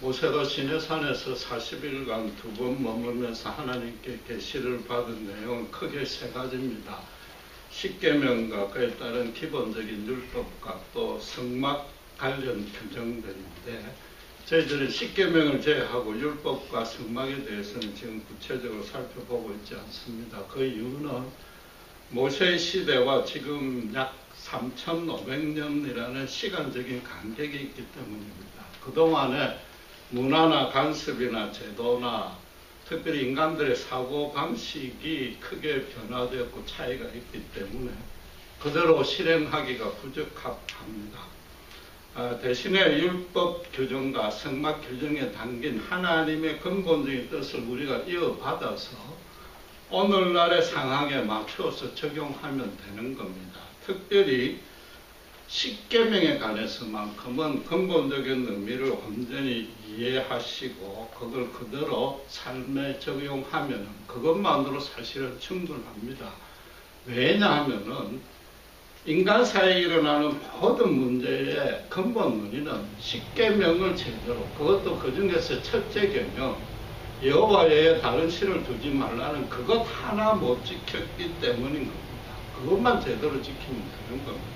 모세가 시내산에서 40일간 2번 머물면서 하나님께 계시를 받은 내용은 크게 3가지입니다. 십계명과 그에 따른 기본적인 율법과 또 성막 관련 규정들인데, 저희들은 십계명을 제외하고 율법과 성막에 대해서는 지금 구체적으로 살펴보고 있지 않습니다. 그 이유는 모세의 시대와 지금 약 3,500년이라는 시간적인 간격이 있기 때문입니다. 그동안에 문화나 관습이나 제도나 특별히 인간들의 사고방식이 크게 변화되었고 차이가 있기 때문에 그대로 실행하기가 부적합합니다. 대신에 율법 규정과 성막 규정에 담긴 하나님의 근본적인 뜻을 우리가 이어받아서 오늘날의 상황에 맞추어서 적용하면 되는 겁니다. 특별히 십계명에 관해서만큼은 근본적인 의미를 온전히 이해하시고 그걸 그대로 삶에 적용하면 그것만으로 사실은 충분합니다. 왜냐하면은 인간 사회에 일어나는 모든 문제의 근본 논의는 십계명을 제대로, 그것도 그 중에서 첫째 계명 여호와의 다른 신을 두지 말라는 그것 하나 못 지켰기 때문인 겁니다. 그것만 제대로 지키면 되는 겁니다.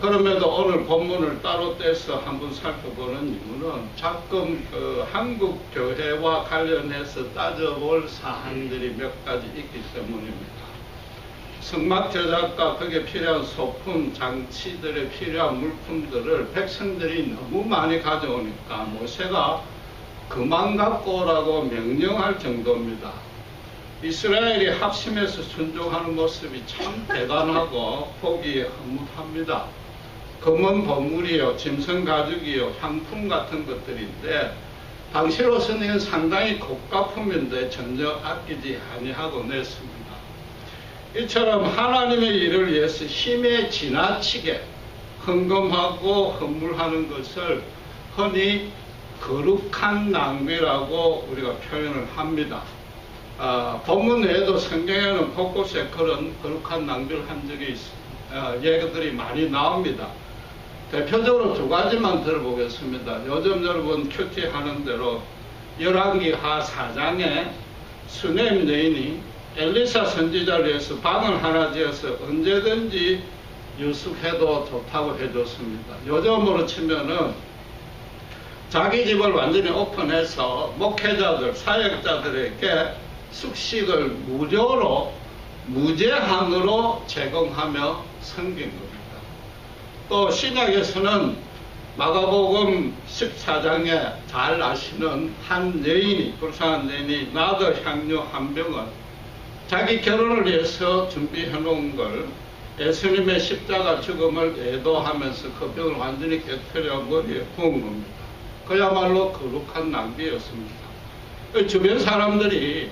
그럼에도 오늘 본문을 따로 떼서 한번 살펴보는 이유는 가끔 한국 교회와 관련해서 따져볼 사항들이 몇 가지 있기 때문입니다. 성막 제작과 거기에 필요한 소품, 장치들에 필요한 물품들을 백성들이 너무 많이 가져오니까 모세가 그만 갖고 오라고 명령할 정도입니다. 이스라엘이 합심해서 순종하는 모습이 참 대단하고 보기 흐뭇합니다. 금은 보물이요, 짐승 가죽이요, 향품 같은 것들인데 당시로서는 이건 상당히 고가품인데 전혀 아끼지 아니하고 냈습니다. 이처럼 하나님의 일을 위해서 힘에 지나치게 헌금하고 헌물하는 것을 흔히 거룩한 낭비라고 우리가 표현을 합니다. 본문 외에도 성경에는 곳곳에 그런 거룩한 낭비를 한 적이 얘기들이 많이 나옵니다. 대표적으로 2가지만 들어보겠습니다. 요즘 여러분 큐티 하는 대로 열왕기하 4장에 수넴 여인이 엘리사 선지자를 위해서 방을 하나 지어서 언제든지 유숙해도 좋다고 해줬습니다. 요즘으로 치면은 자기 집을 완전히 오픈해서 목회자들, 사역자들에게 숙식을 무료로, 무제한으로 제공하며 섬긴 겁니다. 또 신약에서는 마가복음 14장에 잘 아시는 한 여인이, 불쌍한 여인이 나더 향유 한 병을 자기 결혼을 위해서 준비해 놓은 걸 예수님의 십자가 죽음을 애도하면서 그 병을 완전히 깨트려 머리에 부은 겁니다. 그야말로 거룩한 낭비였습니다. 주변 사람들이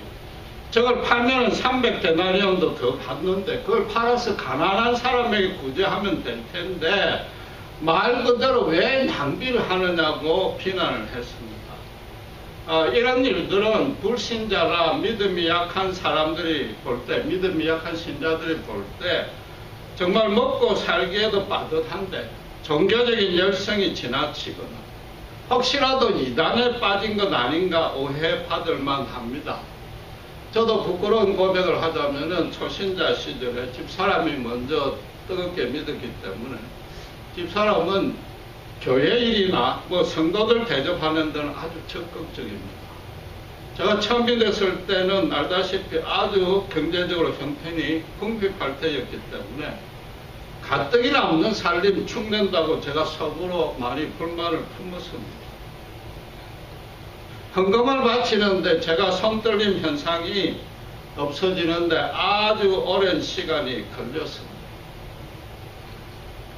저걸 팔면 300데나리온도 더 받는데 그걸 팔아서 가난한 사람에게 구제하면 될 텐데 말 그대로 왜 낭비를 하느냐고 비난을 했습니다. 이런 일들은 불신자라 믿음이 약한 사람들이 볼 때, 믿음이 약한 신자들이 볼 때 정말 먹고 살기에도 빠듯한데 종교적인 열성이 지나치거나 혹시라도 이단에 빠진 것 아닌가 오해받을 만합니다. 저도 부끄러운 고백을 하자면은 초신자 시절에 집사람이 먼저 뜨겁게 믿었기 때문에 집사람은 교회 일이나 성도들 대접하는 데는 아주 적극적입니다. 제가 처음 믿었을 때는 알다시피 아주 경제적으로 형편이 궁핍할 때였기 때문에 가뜩이나 없는 살림 축낸다고 제가 속으로 많이 불만을 품었습니다. 헌금을 바치는데 제가 손떨림 현상이 없어지는데 아주 오랜 시간이 걸렸습니다.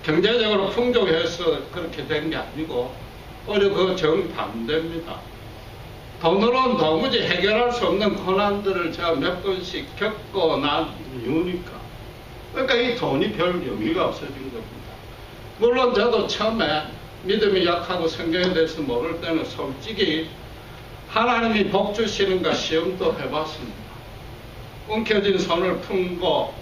경제적으로 풍족해서 그렇게 된 게 아니고 오히려 그 정반대입니다. 돈으로는 도무지 해결할 수 없는 고난들을 제가 몇 번씩 겪고 난 이유니까. 그러니까 이 돈이 별 의미가 없어진 겁니다. 물론 저도 처음에 믿음이 약하고 성경에 대해서 모를 때는 솔직히 하나님이 복 주시는가 시험도 해봤습니다. 움켜진 손을 품고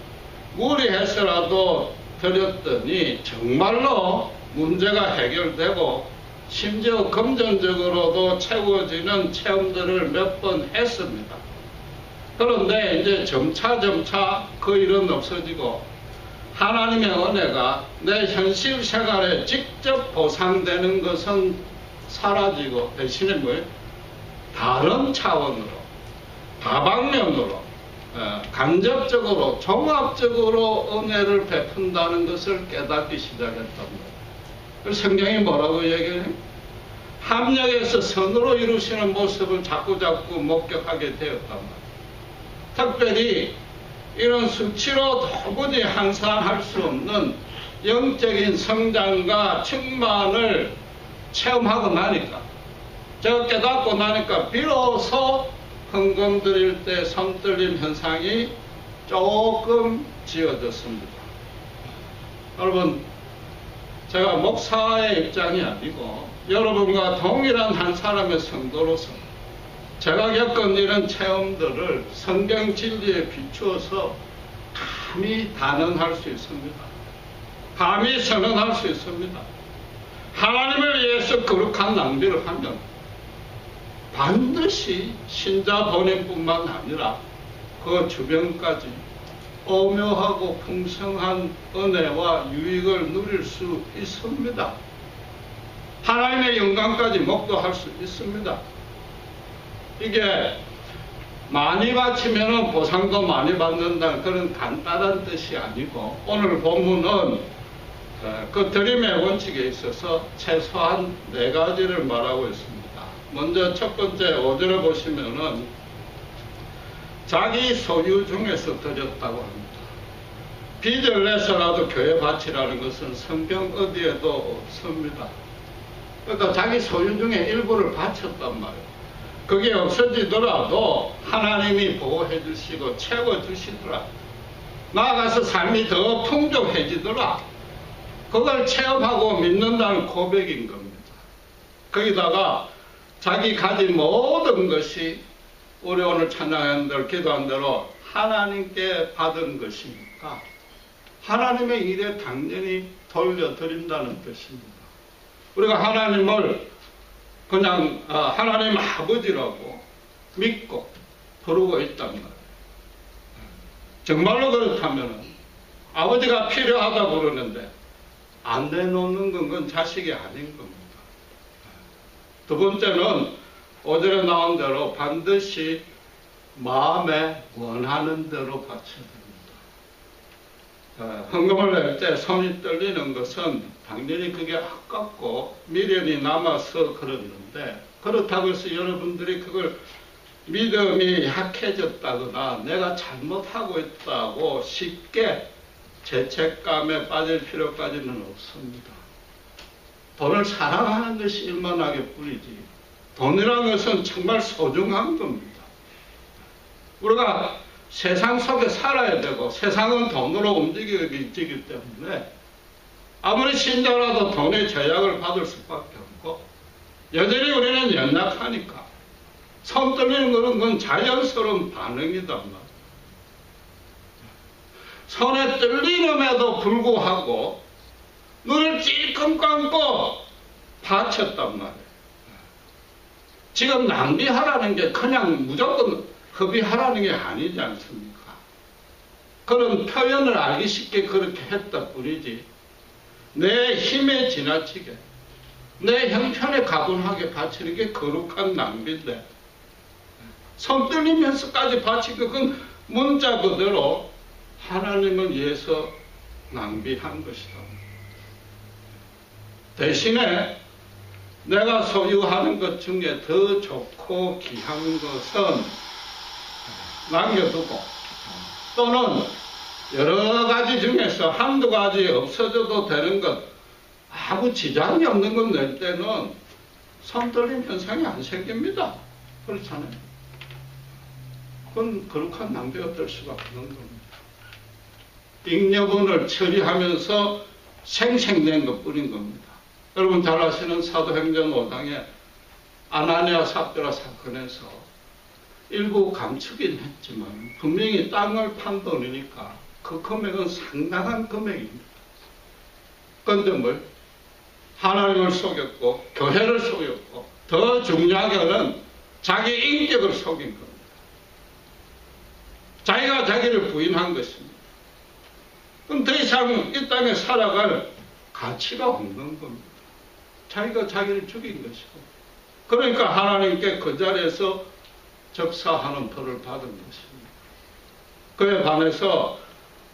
무리해서라도 드렸더니 정말로 문제가 해결되고 심지어 금전적으로도 채워지는 체험들을 몇 번 했습니다. 그런데 이제 점차 그 일은 없어지고 하나님의 은혜가 내 현실 생활에 직접 보상되는 것은 사라지고 대신에 뭐예요? 다른 차원으로, 다방면으로, 간접적으로, 종합적으로 은혜를 베푼다는 것을 깨닫기 시작했단 말이에요. 그래서 성경이 뭐라고 얘기해요? 합력해서 선으로 이루시는 모습을 자꾸 목격하게 되었단 말이에요. 특별히 이런 수치로 도무지 환산할 수 없는 영적인 성장과 충만을 체험하고 나니까, 제가 깨닫고 나니까 비로소 헌금 드릴 때 손떨림 현상이 조금 지어졌습니다. 여러분, 제가 목사의 입장이 아니고 여러분과 동일한 한 사람의 성도로서 제가 겪은 이런 체험들을 성경 진리에 비추어서 감히 단언할 수 있습니다. 감히 선언할 수 있습니다. 하나님을 위해서 거룩한 낭비를 하면 반드시 신자 본인뿐만 아니라 그 주변까지 오묘하고 풍성한 은혜와 유익을 누릴 수 있습니다. 하나님의 영광까지 목도할 수 있습니다. 이게 많이 바치면 보상도 많이 받는다는 그런 간단한 뜻이 아니고, 오늘 본문은 그 드림의 원칙에 있어서 최소한 4가지를 말하고 있습니다. 먼저 첫 번째 5절을 보시면은 자기 소유 중에서 드렸다고 합니다. 빚을 내서라도 교회 바치라는 것은 성경 어디에도 없습니다. 그러니까 자기 소유 중에 일부를 바쳤단 말이에요. 그게 없어지더라도 하나님이 보호해 주시고 채워주시더라. 나아가서 삶이 더 풍족해지더라. 그걸 체험하고 믿는다는 고백인 겁니다. 거기다가 자기 가진 모든 것이 우리 오늘 찬양한 대로 기도한 대로 하나님께 받은 것이니까 하나님의 일에 당연히 돌려드린다는 뜻입니다. 우리가 하나님을 그냥 하나님 아버지라고 믿고 부르고 있단 말이에요. 정말로 그렇다면 아버지가 필요하다 부르는데 안 내놓는 건 자식이 아닌 겁니다. 두 번째는 5절에 나온 대로 반드시 마음에 원하는 대로 바쳐야 됩니다. 헌금을 낼 때 손이 떨리는 것은 당연히 그게 아깝고 미련이 남아서 그러는데, 그렇다고 해서 여러분들이 그걸 믿음이 약해졌다거나 내가 잘못하고 있다고 쉽게 죄책감에 빠질 필요까지는 없습니다. 돈을 사랑하는 것이 일만하게 뿐이지 돈이라는 것은 정말 소중한 겁니다. 우리가 세상 속에 살아야 되고 세상은 돈으로 움직이기 때문에 아무리 신자라도 돈의 제약을 받을 수밖에 없고, 여전히 우리는 연약하니까 손 떨리는 것은 그건 자연스러운 반응이단 말이에요. 손에 떨리는에도 불구하고 눈을 찔끔 감고 바쳤단 말이에요. 지금 낭비하라는 게 그냥 무조건 허비하라는 게 아니지 않습니까? 그런 표현을 알기 쉽게 그렇게 했다 뿐이지, 내 힘에 지나치게 내 형편에 가분하게 바치는 게 거룩한 낭비인데, 손 떨리면서까지 바치고 그건 문자 그대로 하나님을 위해서 낭비한 것이다. 대신에 내가 소유하는 것 중에 더 좋고 귀한 것은 남겨두고, 또는 여러 가지 중에서 한두 가지 없어져도 되는 것, 아무 지장이 없는 것 낼 때는 손떨림 현상이 안 생깁니다. 그렇잖아요. 그건 거룩한 낭비가 될 수밖에 없는 겁니다. 잉여분을 처리하면서 생생된 것 뿐인 겁니다. 여러분 잘 아시는 사도행전 5장에 아나니아 삽비라 사건에서 일부 감추긴 했지만 분명히 땅을 판 돈이니까 그 금액은 상당한 금액입니다. 그런데 뭘? 하나님을 속였고 교회를 속였고 더 중요하게는 자기 인격을 속인 겁니다. 자기가 자기를 부인한 것입니다. 그럼 더 이상 이 땅에 살아갈 가치가 없는 겁니다. 자기가 자기를 죽인 것이고, 그러니까 하나님께 그 자리에서 적사하는 벌을 받은 것입니다. 그에 반해서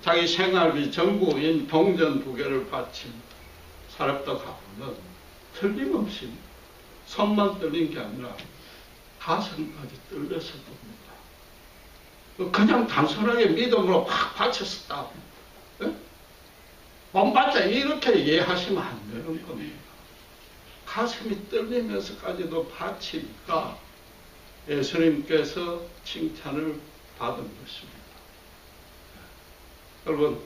자기 생활비 전부인 동전 2개를 바친 사렙다 가문은 틀림없이 손만 떨린 게 아니라 가슴까지 떨려서 봅니다. 그냥 단순하게 믿음으로 확 바쳤었다. 몸바짝 이렇게 이해하시면 안 되는 겁니다. 가슴이 떨리면서까지도 바치니까 예수님께서 칭찬을 받은 것입니다. 여러분,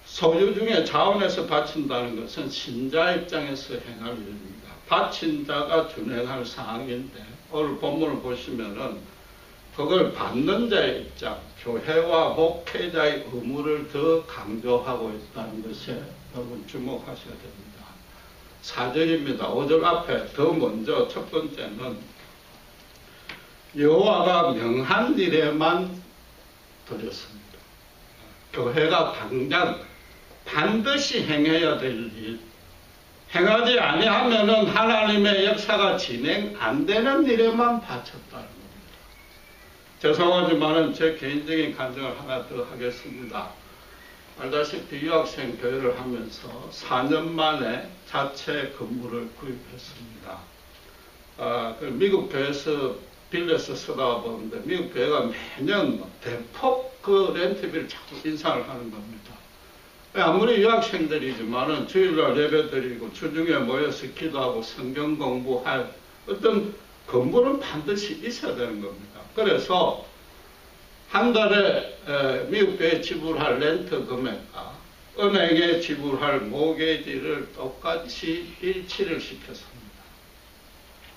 소유 중에 자원에서 바친다는 것은 신자 입장에서 행할 일입니다. 바친 자가 준행할 사항인데 오늘 본문을 보시면은 그걸 받는 자의 입장, 교회와 목회자의 의무를 더 강조하고 있다는 것에 여러분 주목하셔야 됩니다. 4절입니다. 5절 앞에 더 먼저 첫 번째는 여호와가 명한 일에만 드렸습니다. 교회가 당장 반드시 행해야 될 일, 행하지 아니하면은 하나님의 역사가 진행 안 되는 일에만 바쳤다는 겁니다. 죄송하지만은 제 개인적인 간증을 하나 더 하겠습니다. 알다시피 유학생 교회를 하면서 4년 만에 자체 건물을 구입했습니다. 미국 교회에서 빌려서 쓰다 보는데 미국 교회가 매년 대폭 그 렌트비를 자꾸 인상을 하는 겁니다. 아무리 유학생들이지만은 주일날 예배드리고 주중에 모여서 기도하고 성경 공부할 어떤 건물은 반드시 있어야 되는 겁니다. 그래서 한 달에 미국 교회에 지불할 렌트 금액과 은행에 지불할 모게지를 똑같이 일치를 시켰습니다.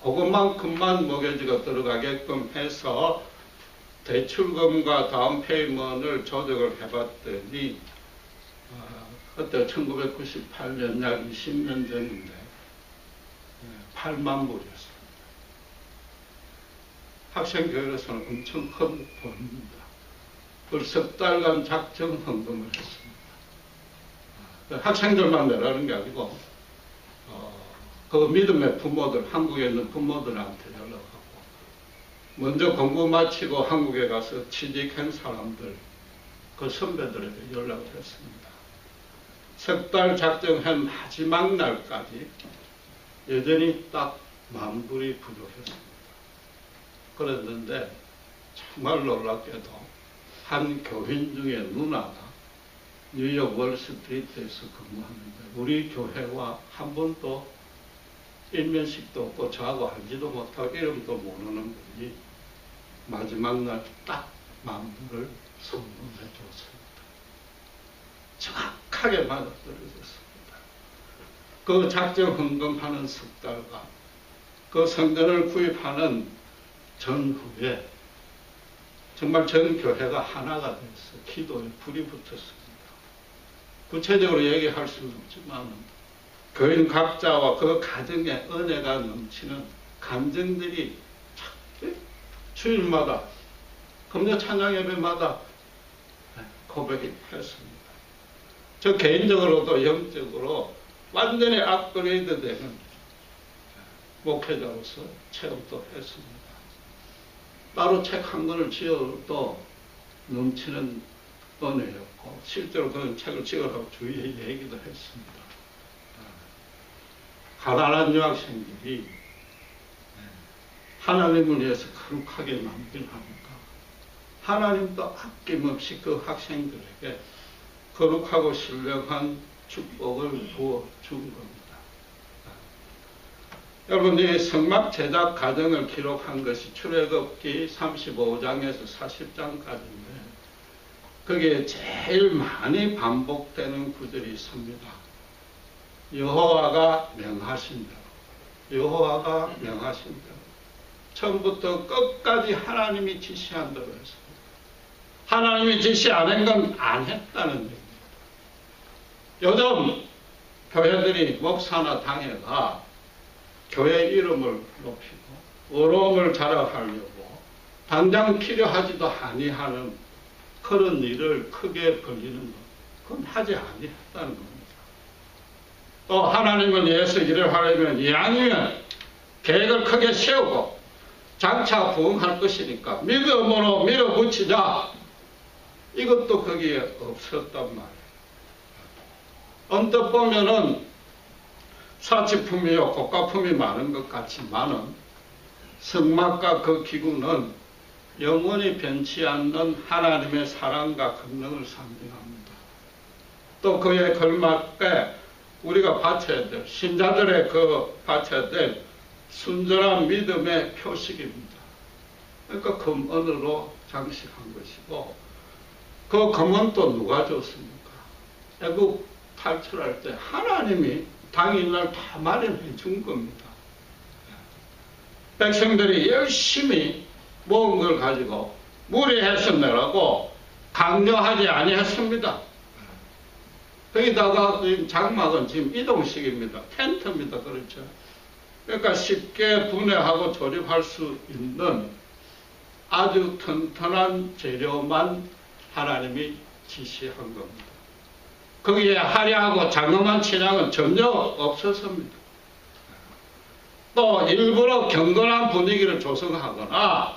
그것만큼만 모게지가 들어가게끔 해서 대출금과 다운 페이먼트를 조정을 해봤더니 그때 1998년 약 20년 전인데 8만 불이었습니다. 학생교회에서는 엄청 큰 돈입니다. 그걸 석 달간 작정 헌금을 했습니다. 학생들만 내라는 게 아니고 그 믿음의 부모들, 한국에 있는 부모들한테 연락하고 먼저 공부 마치고 한국에 가서 취직한 사람들, 그 선배들에게 연락을 했습니다. 석 달 작정한 마지막 날까지 여전히 딱 10,000불이 부족했습니다. 그랬는데 정말 놀랍게도 한 교인 중에 누나가 뉴욕 월스트리트에서 근무하는데 우리 교회와 한 번도 일면식도 없고 저하고 알지도 못하고 이름도 모르는 분이 마지막 날 딱 10,000불을 선물해 줬습니다. 정확하게 맞아떨어졌습니다. 그 작정 헌금하는 석 달과 그 성전을 구입하는 전후에 정말 전 교회가 하나가 돼서 기도에 불이 붙었습니다. 구체적으로 얘기할 수는 없지만 교인 각자와 그 가정에 은혜가 넘치는 감정들이 주일마다 금요 찬양 예배마다 고백했습니다. 저 개인적으로도 영적으로 완전히 업그레이드 되는 목회자로서 체험도 했습니다. 따로 책 한 권을 지어도 넘치는 은혜였고 실제로 그런 책을 찍으라고 주위에 얘기도 했습니다. 가난한 유학생들이 하나님을 위해서 거룩하게 남길 하니까 하나님도 아낌없이 그 학생들에게 거룩하고 신령한 축복을 부어준 겁니다. 여러분, 이 성막 제작 과정을 기록한 것이 출애굽기 35장에서 40장까지인데 거기에 제일 많이 반복되는 구절이 있습니다. 여호와가 명하신 대로, 여호와가 명하신 대로. 처음부터 끝까지 하나님이 지시한 대로 했습니다. 하나님이 지시 안 한 건 안 했다는 얘기입니다. 요즘 교회들이 목사나 당회가 교회 이름을 높이고 어려움을 자랑하려고 당장 필요하지도 아니하는 그런 일을 크게 벌이는 것, 그건 하지 아니했다는 겁니다. 또 하나님을 위해서 일을 하려면 이왕이면 계획을 크게 세우고 장차 부응할 것이니까 믿음으로 밀어붙이자. 이것도 거기에 없었단 말이에요. 언뜻 보면은 사치품이요 고가품이 많은 것 같지만은 성막과 그 기구는 영원히 변치 않는 하나님의 사랑과 권능을 상징합니다. 또 그에 걸맞게 우리가 바쳐야 될, 신자들의 그 바쳐야 될 순전한 믿음의 표식입니다. 그러니까 금은으로 장식한 것이고, 그 금은 또 누가 줬습니까? 애국 탈출할 때 하나님이 당일날 다 마련해 준 겁니다. 백성들이 열심히 모은 걸 가지고 무리해서 내라고 강요하지 아니했습니다. 거기다가 장막은 지금 이동식입니다. 텐트입니다. 그렇죠? 그러니까 쉽게 분해하고 조립할 수 있는 아주 튼튼한 재료만 하나님이 지시한 겁니다. 거기에 화려하고 장엄한 찬양은 전혀 없었습니다. 또 일부러 경건한 분위기를 조성하거나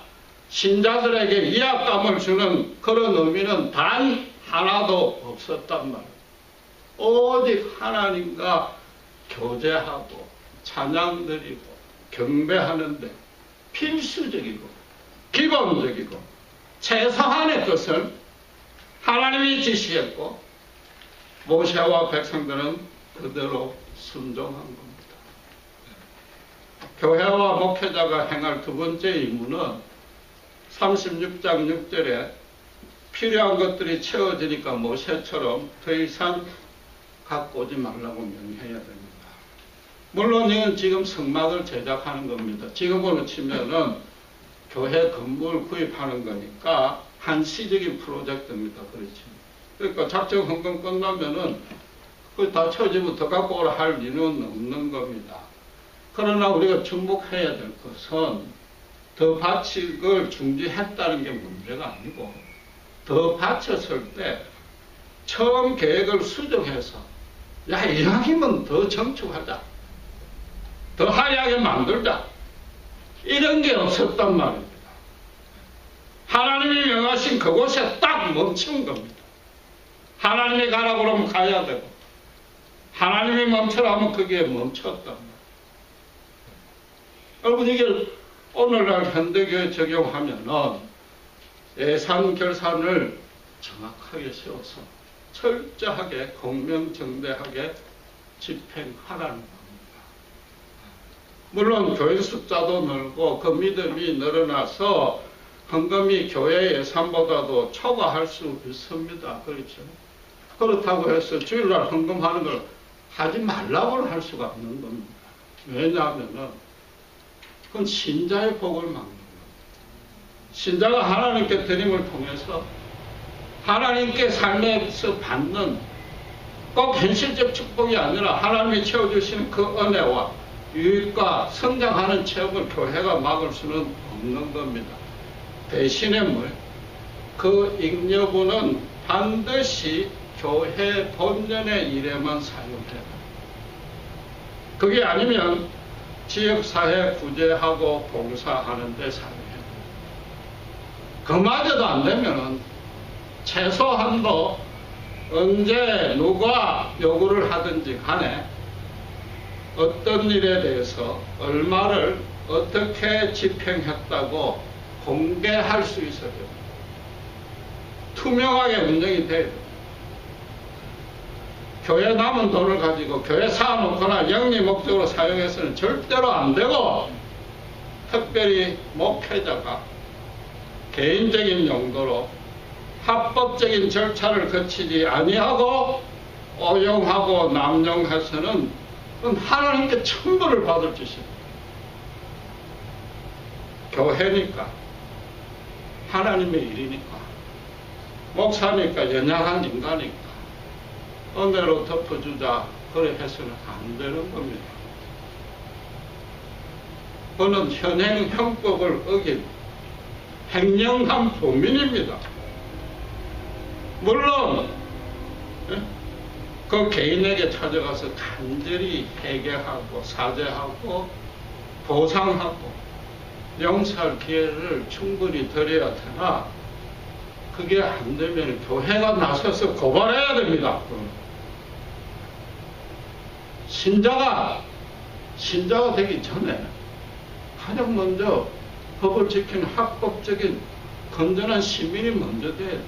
신자들에게 위압감을 주는 그런 의미는 단 하나도 없었단 말이에요. 오직 하나님과 교제하고 찬양 드리고 경배하는데 필수적이고 기본적이고 최소한의 것을 하나님이 지시했고 모세와 백성들은 그대로 순종한 겁니다. 교회와 목회자가 행할 두 번째 임무는 36장 6절에 필요한 것들이 채워지니까 모세처럼 더 이상 갖고 오지 말라고 명해야 됩니다. 물론 이건 지금 성막을 제작하는 겁니다. 지금으로 치면은 교회 건물 구입하는 거니까 한시적인 프로젝트입니다. 그렇죠. 그러니까 작정 헌금 끝나면은 그 다 처지면 더 갖고 오라 할 이유는 없는 겁니다. 그러나 우리가 주목해야 될 것은 더 바치고 중지했다는 게 문제가 아니고 더 바쳤을 때 처음 계획을 수정해서 야 이왕이면 더 정축하자, 더 화려하게 만들자, 이런 게 없었단 말입니다. 하나님이 명하신 그곳에 딱 멈춘 겁니다. 하나님이 가라고 그러면 가야 되고 하나님이 멈추라면 거기에 멈췄단 말이에요. 여러분 이게 오늘날 현대교회 적용하면은 예산 결산을 정확하게 세워서 철저하게 공명정대하게 집행하라는 겁니다. 물론 교회 숫자도 늘고 그 믿음이 늘어나서 헌금이 교회 예산보다도 초과할 수 있습니다. 그렇죠? 그렇다고 해서 주일날 헌금하는 걸 하지 말라고는 할 수가 없는 겁니다. 왜냐하면은 그건 신자의 복을 막는 겁니다. 신자가 하나님께 드림을 통해서 하나님께 삶에서 받는 꼭 현실적 축복이 아니라 하나님이 채워주시는 그 은혜와 유익과 성장하는 체험을 교회가 막을 수는 없는 겁니다. 대신에 그 잉여분은 반드시 교회 본연의 일에만 사용해야 합니다. 그게 아니면 지역사회 구제하고 봉사하는 데 사용해야 합니다. 그마저도 안 되면은 최소한도 언제 누가 요구를 하든지 간에 어떤 일에 대해서 얼마를 어떻게 집행했다고 공개할 수 있어야 됩니다. 투명하게 운영이 돼야 됩니다. 교회 남은 돈을 가지고 교회 사놓거나 영리 목적으로 사용해서는 절대로 안 되고, 특별히 목회자가 개인적인 용도로 합법적인 절차를 거치지 아니하고 오용하고 남용해서는 그건 하나님께 천벌을 받을 짓입니다. 교회니까, 하나님의 일이니까, 목사니까, 연약한 인간이니까 은혜로 덮어주자 그래 해서는 안 되는 겁니다. 그는 현행 형법을 어긴 횡령한 범인입니다. 물론 그 개인에게 찾아가서 간절히 회개하고 사죄하고 보상하고 용서할 기회를 충분히 드려야 되나, 그게 안 되면 교회가 나서서 고발해야 됩니다. 신자가 되기 전에 가장 먼저 법을 지키는 합법적인 건전한 시민이 먼저 돼야 되고,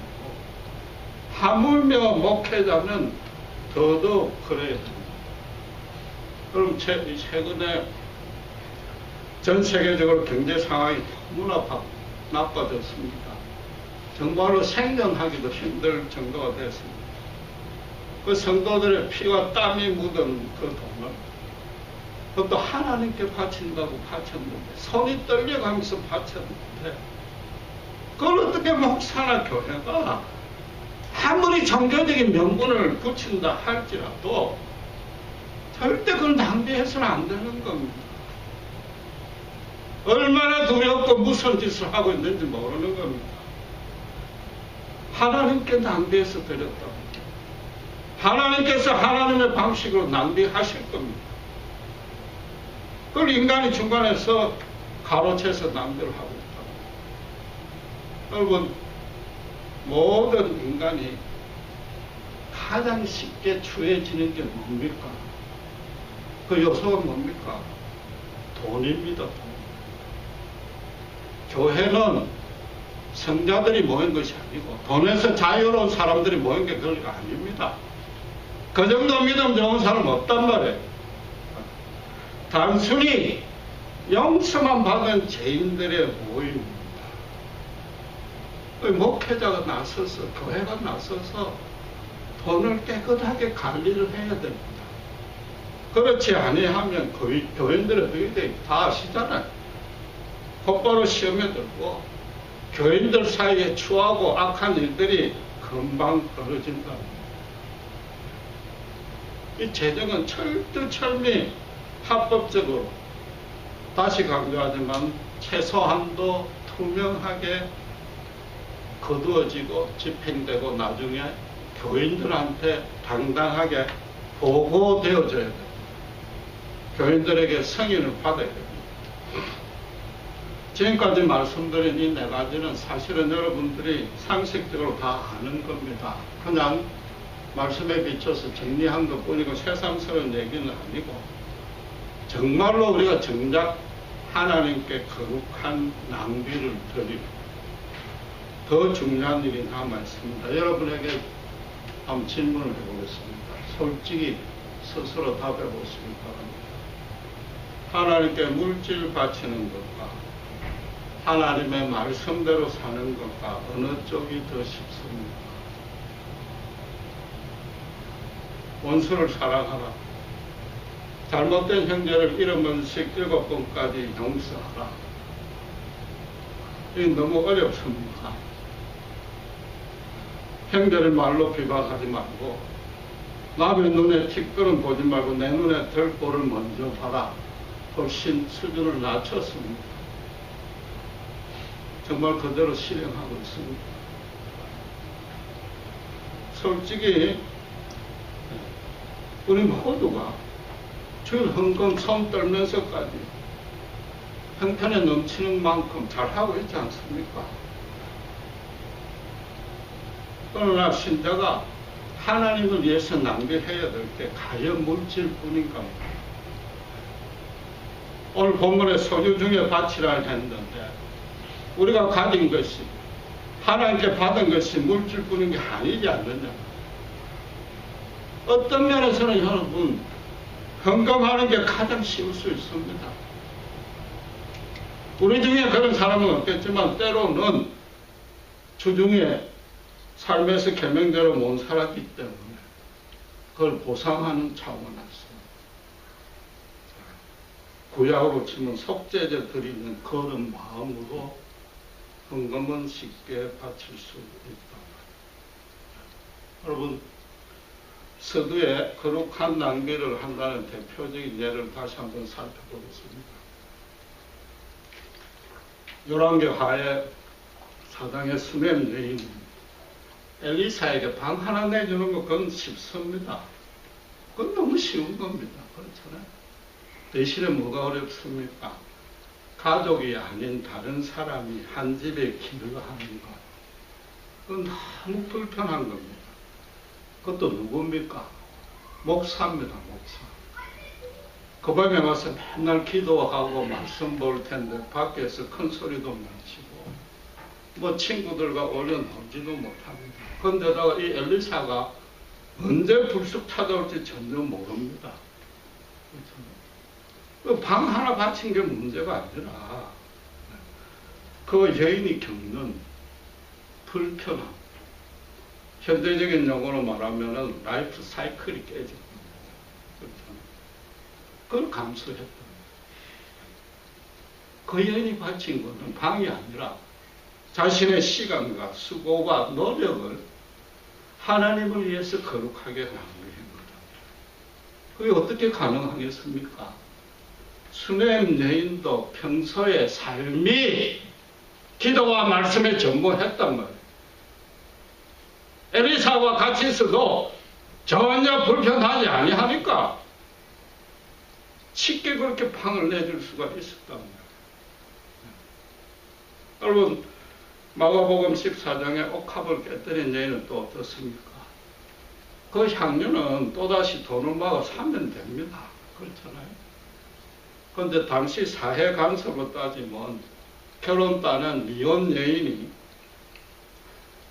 하물며 목회자는 더더욱 그래야 됩니다. 그럼 최근에 전 세계적으로 경제 상황이 너무나 나빠졌습니다. 정말로 생존하기도 힘들 정도가 됐습니다. 그 성도들의 피와 땀이 묻은 그 돈을 그것도 하나님께 바친다고 바쳤는데, 손이 떨려가면서 바쳤는데, 그걸 어떻게 목사나 교회가 아무리 종교적인 명분을 붙인다 할지라도 절대 그걸 낭비해서는 안 되는 겁니다. 얼마나 두렵고 무슨 짓을 하고 있는지 모르는 겁니다. 하나님께 낭비해서 드렸다고. 하나님께서 하나님의 방식으로 낭비하실 겁니다. 그걸 인간이 중간에서 가로채서 낭비를 하고 있다고. 여러분, 모든 인간이 가장 쉽게 추해지는 게 뭡니까? 그 요소가 뭡니까? 돈입니다. 돈. 교회는 성자들이 모인 것이 아니고 돈에서 자유로운 사람들이 모인 게 그런 게 아닙니다. 그 정도 믿음 좋은 사람 없단 말이에요. 단순히 용서만 받은 죄인들의 모임입니다. 목회자가 나서서, 교회가 나서서 돈을 깨끗하게 관리를 해야 됩니다. 그렇지 아니하면 교인들의 너희들이 다 아시잖아요. 곧바로 시험에 들고 교인들 사이에 추하고 악한 일들이 금방 벌어진다. 이 재정은 철두철미 합법적으로, 다시 강조하지만 최소한도 투명하게 거두어지고 집행되고 나중에 교인들한테 당당하게 보고되어져야 됩니다. 교인들에게 승인을 받아야 됩니다. 지금까지 말씀드린 이 네 가지는 사실은 여러분들이 상식적으로 다 아는 겁니다. 그냥 말씀에 비춰서 정리한 것 뿐이고 새삼스러운 얘기는 아니고, 정말로 우리가 정작 하나님께 거룩한 낭비를 드리고 더 중요한 일이 남아있습니다. 여러분에게 한번 질문을 해보겠습니다. 솔직히 스스로 답해보시기 바랍니다. 하나님께 물질 바치는 것과 하나님의 말씀대로 사는 것과 어느 쪽이 더 쉽습니까? 원수를 사랑하라. 잘못된 형제를 7번씩 7번까지 용서하라. 이게 너무 어렵습니다. 형제를 말로 비방하지 말고, 남의 눈에 티끌은 보지 말고 내 눈에 들보를 먼저 봐라. 훨씬 수준을 낮췄습니다. 정말 그대로 실행하고 있습니다. 솔직히 우리 모두가 줄 헌금 손 떨면서까지 형편에 넘치는 만큼 잘하고 있지 않습니까? 그러나 신자가 하나님을 위해서 낭비해야 될 때 과연 물질뿐인가? 오늘 본문에 소유 중에 바치라 했는데, 우리가 가진 것이, 하나님께 받은 것이 물질뿐인 게 아니지 않느냐? 어떤 면에서는 여러분, 헌금하는 게 가장 쉬울 수 있습니다. 우리 중에 그런 사람은 없겠지만 때로는 주중에 삶에서 계명대로 못 살았기 때문에 그걸 보상하는 차원에서 구약으로 치면 속죄제 드리는 그런 마음으로 헌금은 쉽게 바칠 수 있다. 여러분, 서두에 거룩한 낭비를 한다는 대표적인 예를 다시 한번 살펴보겠습니다. 열왕기 하에 사당의 수넴 여인은 엘리사에게 방 하나 내주는 거 그건 쉽습니다. 그건 너무 쉬운 겁니다. 그렇잖아요. 대신에 뭐가 어렵습니까? 가족이 아닌 다른 사람이 한 집에 기르하는 것. 그건 너무 불편한 겁니다. 그것도 누굽니까? 목사입니다, 목사. 그 방에 와서 맨날 기도하고 말씀 볼 텐데 밖에서 큰 소리도 못 치고 친구들과 올려놓지도 못합니다. 그런데다가 이 엘리사가 언제 불쑥 찾아올지 전혀 모릅니다. 방 하나 바친 게 문제가 아니라 그 여인이 겪는 불편함, 현대적인 용어로 말하면 라이프 사이클이 깨진 겁니다. 그걸 감수했다. 그 여인이 바친 것은 방이 아니라 자신의 시간과 수고와 노력을 하나님을 위해서 거룩하게 낭비한 거다. 그게 어떻게 가능하겠습니까? 수넴 여인도 평소의 삶이 기도와 말씀에 전무했단 말이에요. 엘리사와 같이 있어도 전혀 불편하지 아니하니까 쉽게 그렇게 방을 내줄 수가 있었단 말이에요. 여러분, 마가복음 14장에 옥합을 깨뜨린 여인은 또 어떻습니까? 그 향료는 또다시 돈을 막아 사면 됩니다. 그렇잖아요. 그런데 당시 사회 간섭으로 따지면 결혼 따는 미혼 여인이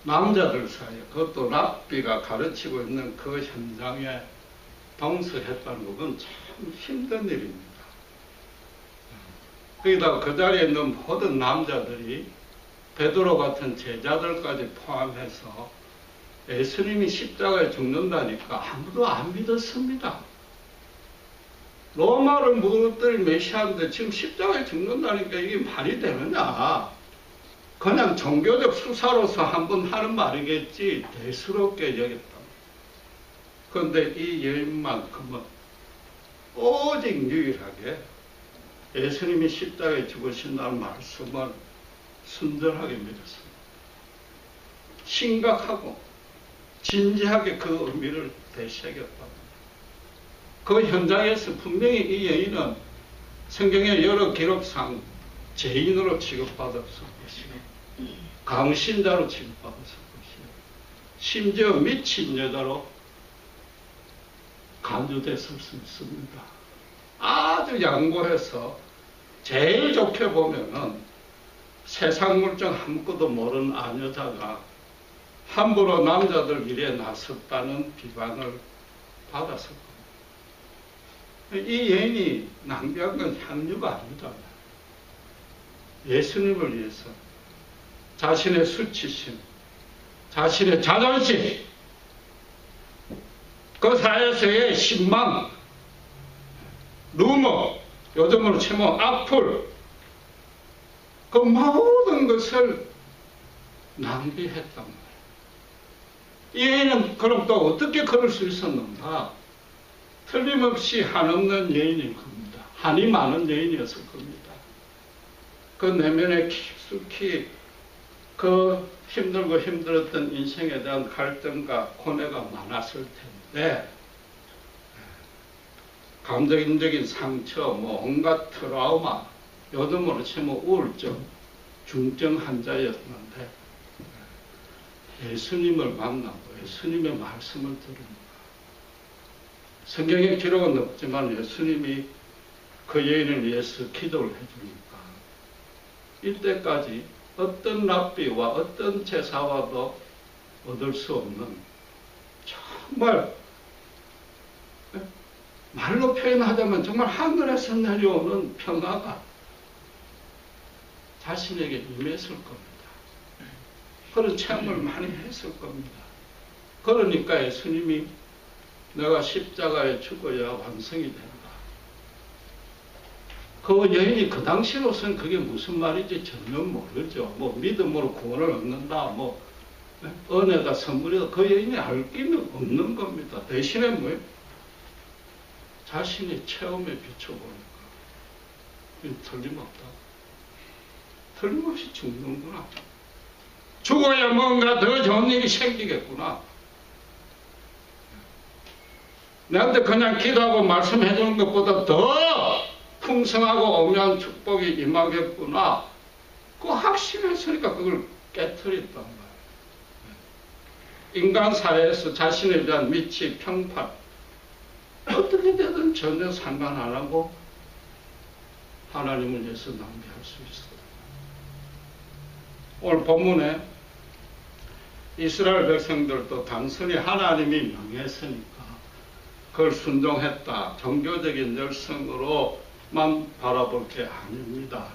남자들 사이에, 그것도 랍비가 가르치고 있는 그 현장에 동서했다는 것은 참 힘든 일입니다. 거기다가 그 자리에 있는 모든 남자들이 베드로 같은 제자들까지 포함해서 예수님이 십자가에 죽는다니까 아무도 안 믿었습니다. 로마를 무너뜨릴 메시아인데 지금 십자가에 죽는다니까 이게 말이 되느냐. 그냥 종교적 수사로서 한번 하는 말이겠지 대수롭게 여겼다. 그런데 이 여인만큼은 오직 유일하게 예수님이 십자가에 죽으신다는 말씀을 순전하게 믿었습니다. 심각하고 진지하게 그 의미를 되새겼다. 그 현장에서 분명히 이 여인은 성경의 여러 기록상 죄인으로 취급받았을 것이고 강신자로 취급받았을 것이고 심지어 미친 여자로 간주됐을 수 있습니다. 아주 양보해서 제일 좋게 보면은 세상 물정 아무것도 모르는 아녀자가 함부로 남자들 일에 나섰다는 비방을 받았을 겁니다. 이 여인이 낭비한 건 향유가 아니다. 예수님을 위해서 자신의 수치심, 자신의 자존심, 그 사회에서의 신망, 루머, 요즘으로 치면 악플, 그 모든 것을 낭비했단 말이에요. 이 여인은 그럼 또 어떻게 그럴 수 있었는가? 틀림없이 한없는 여인일 겁니다. 한이 많은 여인이었을 겁니다. 그 내면에 깊숙이 그 힘들고 힘들었던 인생에 대한 갈등과 고뇌가 많았을 텐데 감정적인 상처, 온갖 트라우마, 요즘으로 치면 우울증, 중증 환자였는데 예수님을 만나고 예수님의 말씀을 들으니까 성경에 기록은 없지만 예수님이 그 여인을 위해서 기도를 해주니까 이때까지 어떤 랍비와 어떤 제사와도 얻을 수 없는 정말 말로 표현하자면 정말 하늘에서 내려오는 평화가 자신에게 임했을 겁니다. 그런 체험을 많이 했을 겁니다. 그러니까 예수님이 내가 십자가에 죽어야 완성이 된다. 그 여인이 그 당시로서는 그게 무슨 말인지 전혀 모르죠. 믿음으로 구원을 얻는다. 은혜가 선물이다. 그 여인이 알 길은 없는 겁니다. 대신에 뭐예요? 자신의 체험에 비춰보니까 틀림없다. 틀림없이 죽는구나. 죽어야 뭔가 더 좋은 일이 생기겠구나. 내한테 그냥 기도하고 말씀해 주는 것보다 더 풍성하고 오묘한 축복이 임하겠구나. 그 확신했으니까 그걸 깨트렸단 말이에요. 인간 사회에서 자신에 대한 미치, 평판 어떻게 되든 전혀 상관 안 하고 하나님을 위해서 낭비할 수 있어요. 오늘 본문에 이스라엘 백성들도 단순히 하나님이 명했으니까 그걸 순종했다. 종교적인 열성으로만 바라볼 게 아닙니다.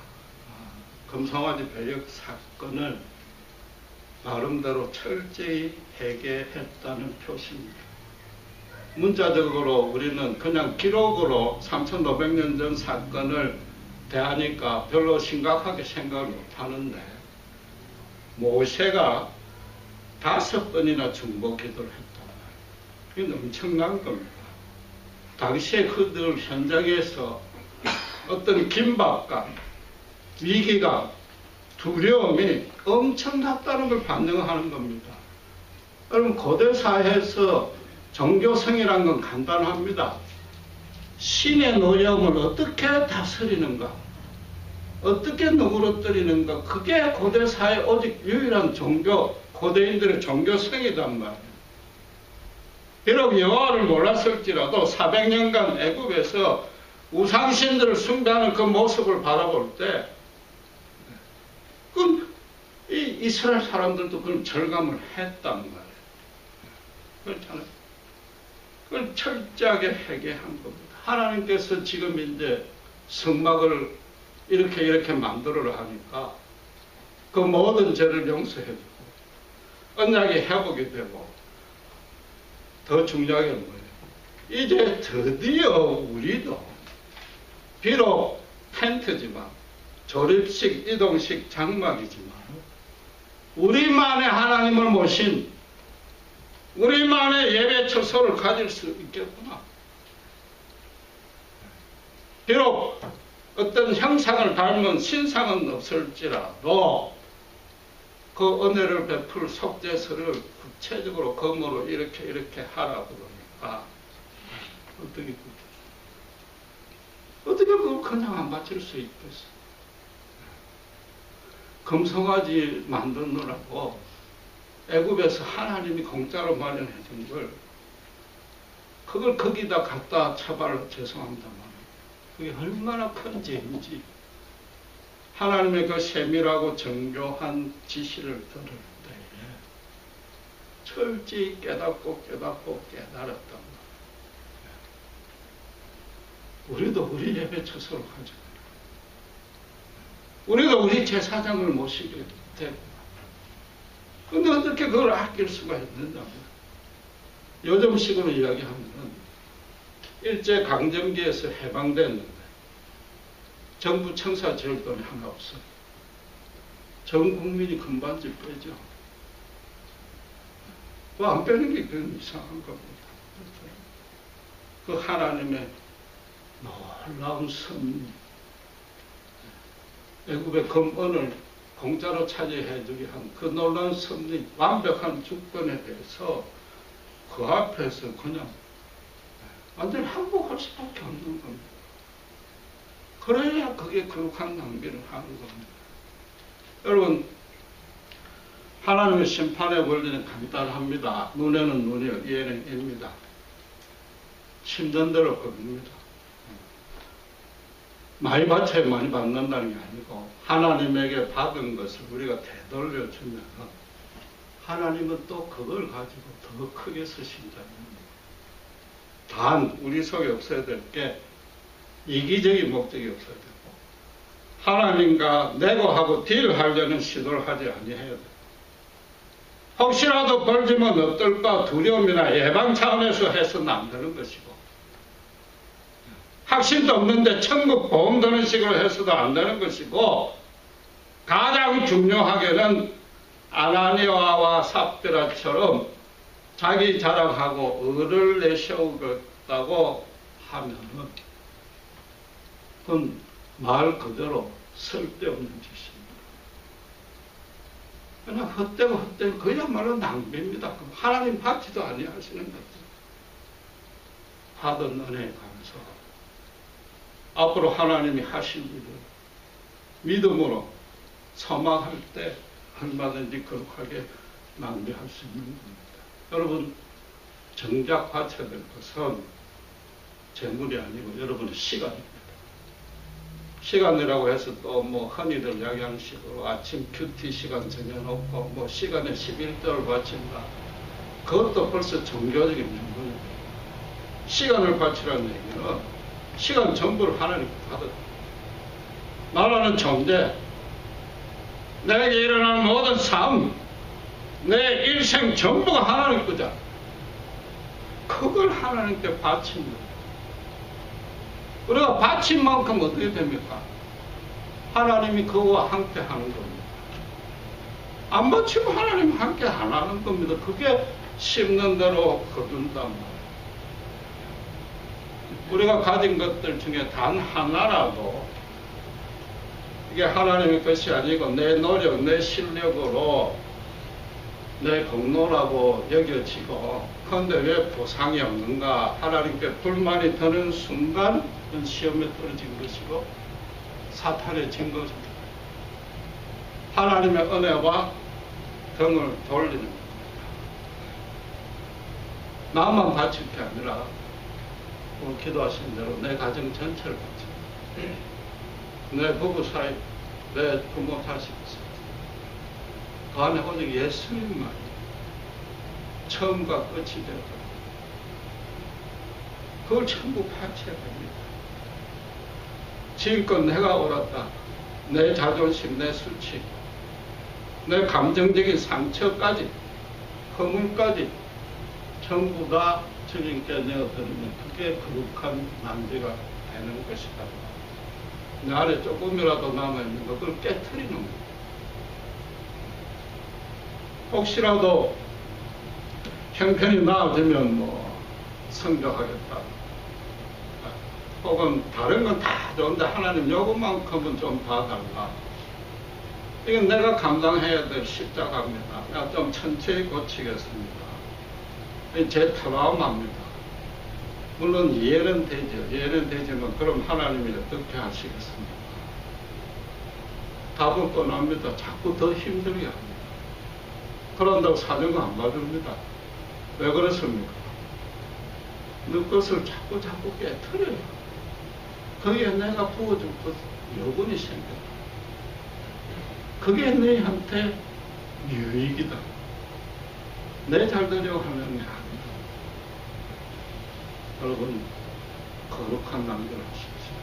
금송아지 배역 사건을 나름대로 철저히 해결했다는 표시입니다. 문자적으로 우리는 그냥 기록으로 3500년 전 사건을 대하니까 별로 심각하게 생각을 못하는데 모세가 5번이나 중보 기도를 했단 말이에요. 이건 엄청난 겁니다. 당시에 그들 현장에서 어떤 긴박감, 위기감, 두려움이 엄청났다는 걸 반증하는 겁니다. 여러분 고대 사회에서 종교성이라는 건 간단합니다. 신의 노여움을 어떻게 다스리는가, 어떻게 누그러뜨리는가, 그게 고대 사회 오직 유일한 종교, 고대인들의 종교성이란 말이에요. 비록 여호와를 몰랐을지라도 400년간 애굽에서 우상신들을 숭배하는 그 모습을 바라볼 때 이 이스라엘 사람들도 그걸 절감을 했단 말이에요. 그렇잖아요. 그걸 철저하게 해결한 겁니다. 하나님께서 지금 이제 성막을 이렇게 만들어라 하니까 그 모든 죄를 용서해주고 언약이 회복이 되고 더 중요한 게 뭐예요? 이제 드디어 우리도 비록 텐트지만 조립식, 이동식 장막이지만 우리만의 하나님을 모신 우리만의 예배 처소를 가질 수 있겠구나. 비록 어떤 형상을 닮은 신상은 없을지라도 그 은혜를 베풀 속죄서를 구체적으로 검으로 이렇게 하라 그러니까 어떻게 그걸 그냥 안 바칠 수 있겠어? 금송아지 만드느라고 애굽에서 하나님이 공짜로 마련해 준 걸 그걸 거기다 갖다 처벌 죄송합니다만 그게 얼마나 큰 죄인지 하나님의 그 세밀하고 정교한 지시를 들을 때에 철저히 깨닫고 깨달았단 말이에요. 우리도 우리 예배 처소를 가지고 우리도 우리 제사장을 모시게 되고 근데 어떻게 그걸 아낄 수가 있느냐. 요즘식으로 이야기하면 일제강점기에서 해방됐는데 정부 청사 지을 돈이 하나 없어요. 전 국민이 금반지 빼죠. 뭐 안 빼는 게 그건 이상한 겁니다. 그 하나님의 놀라운 섭리, 애굽의 금은을 공짜로 차지해 주게 한 그 놀라운 섭리, 완벽한 주권에 대해서 그 앞에서 그냥 완전히 항복할 수밖에 없는 겁니다. 그래야 그게 거룩한 낭비를 하는 겁니다. 여러분, 하나님의 심판의 원리는 간단합니다. 눈에는 눈이요, 이에는 이입니다. 힘든 대로 겁니다. 많이 바쳐야 많이 받는다는 게 아니고 하나님에게 받은 것을 우리가 되돌려주면 하나님은 또 그걸 가지고 더 크게 쓰신다는 겁니다. 단 우리 속에 없어야 될 게 이기적인 목적이 없어야 되고 하나님과 내고하고 딜하려는 시도를 하지 아니해야 돼요. 혹시라도 벌지면 어떨까 두려움이나 예방 차원에서 해서는 안 되는 것이고 확신도 없는데 천국 보험 드는 식으로 해서도 안 되는 것이고 가장 중요하게는 아나니아와 삽비라처럼 자기 자랑하고 을을 내세우겠다고 하면은 그건 말 그대로 쓸데없는 짓입니다. 그냥 헛되고 헛된 그야말로 낭비입니다. 하나님 받지도 아니하시는 거죠. 받은 은혜에 관해서 앞으로 하나님이 하실 일을 믿음으로 소망할 때 얼마든지 거룩하게 낭비할 수 있는 겁니다. 여러분, 정작 바쳐야 될 것은 재물이 아니고 여러분의 시간입니다. 시간이라고 해서 또 뭐 흔히들 양양식으로 아침 큐티 시간 정해놓고 뭐 시간에 11조를 바친다. 그것도 벌써 종교적인 명분입니다. 시간을 바치라는 얘기는 시간 전부를 하나님께 받아. 나라는 존재, 내게 일어나는 모든 삶, 내 일생 전부가 하나님 거잖아. 그걸 하나님께 바친 거예요. 우리가 바친 만큼 어떻게 됩니까? 하나님이 그와 함께 하는 겁니다. 안 바치면 하나님 함께 안 하는 겁니다. 그게 심는 대로 거둔단 말이에요. 우리가 가진 것들 중에 단 하나라도 이게 하나님의 것이 아니고 내 노력, 내 실력으로 내 공로라고 여겨지고, 그런데 왜 보상이 없는가? 하나님께 불만이 드는 순간 그건 시험에 떨어진 것이고 사탄의 증거입니다. 하나님의 은혜와 등을 돌리는 겁니다. 나만 바칠 게 아니라 오늘 기도하신 대로 내 가정 전체를 바칩니다. 내 부부 사이, 내 부모 자식 사이, 그 안에 오직 예수님만 처음과 끝이 되어요. 그걸 전부 바쳐야 됩니다. 지금껏 내가 옳았다. 내 자존심, 내 수치, 내 감정적인 상처까지, 허물까지 전부 다 주님께 내어드리면 그게 거룩한 낭비가 되는 것이다. 내 안에 조금이라도 남아있는 거 그걸 깨트리는 거예요. 혹시라도 형편이 나아지면 뭐 성교하겠다. 혹은 다른 건 다 좋은데 하나님 요것만큼은 좀 봐달라. 이건 내가 감당해야 될 십자가입니다. 내가 좀 천천히 고치겠습니다. 제 트라우마입니다. 물론 이해는 되죠. 이해는 되지만 그럼 하나님이 어떻게 하시겠습니까? 답은 뻔합니다. 자꾸 더 힘들게 합니다. 그런다고 사정은 안 봐줍니다. 왜 그렇습니까? 너 것을 자꾸 깨트려요. 거기에 내가 부어줄 것 여분이 생겨요. 그게 너희한테 유익이다. 내 잘 되려고 하면 아니다. 여러분, 거룩한 낭비를 하십시오.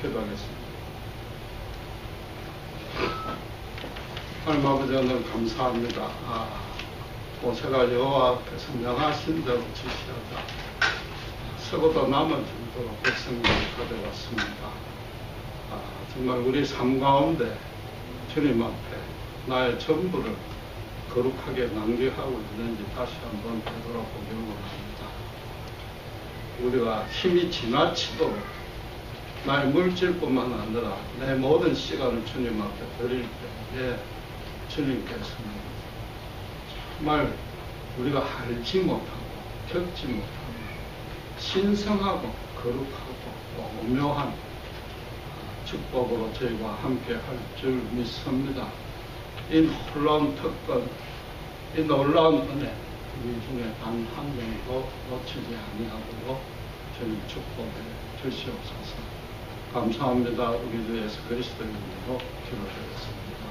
기도하겠습니다. 하나님 아버지, 오늘 감사합니다. 모세가 여호와 앞에서 명하신 대로 지시하자. 서고도 남은 정도로 백성들을 가져왔습니다. 정말 우리 삶 가운데 주님 앞에 나의 전부를 거룩하게 낭비하고 있는지 다시 한번 되돌아보기 원합니다. 우리가 힘이 지나치도록 나의 물질뿐만 아니라 내 모든 시간을 주님 앞에 드릴 때에 주님께서는 정말 우리가 알지 못하고 겪지 못하고 신성하고 거룩하고 오묘한 축복으로 저희와 함께 할 줄 믿습니다. 이 놀라운 특권, 이 놀라운 은혜 우리 중에 단 한 명도 놓치지 아니하도록 주님 축복해 주시옵소서. 감사합니다. 우리 주 예수 그리스도의 이름으로 기도드렸습니다.